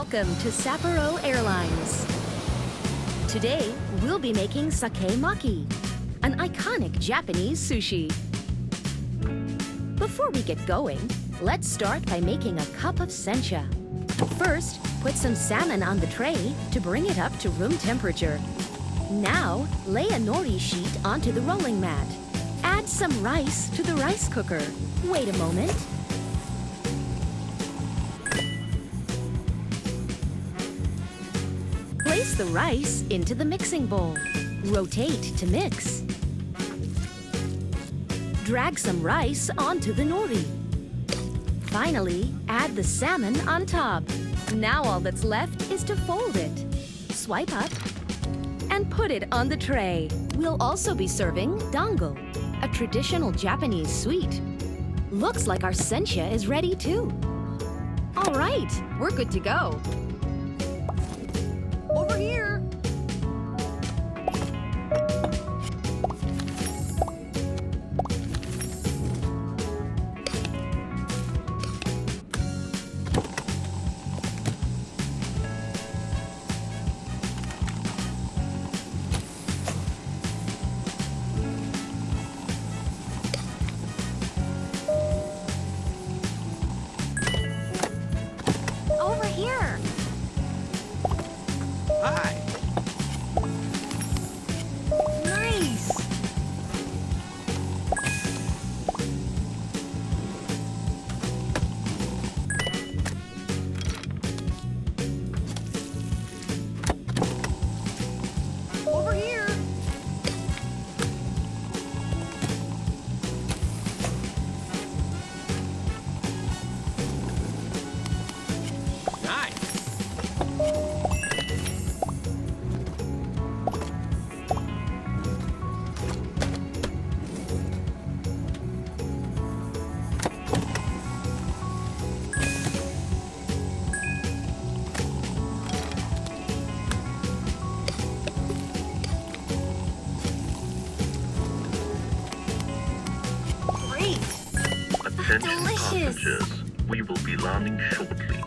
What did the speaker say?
Welcome to Sapporo Airlines. Today, we'll be making sake maki, an iconic Japanese sushi. Before we get going, let's start by making a cup of sencha. First, put some salmon on the tray to bring it up to room temperature. Now, lay a nori sheet onto the rolling mat. Add some rice to the rice cooker. Wait a moment. Place the rice into the mixing bowl. Rotate to mix. Drag some rice onto the nori. Finally, add the salmon on top. Now all that's left is to fold it. Swipe up and put it on the tray. We'll also be serving dango, a traditional Japanese sweet. Looks like our sencha is ready too. All right, we're good to go. Over here. Over here. Hi. Nice. Over here. Nice. Great. Attention Delicious. passengers, we will be landing shortly.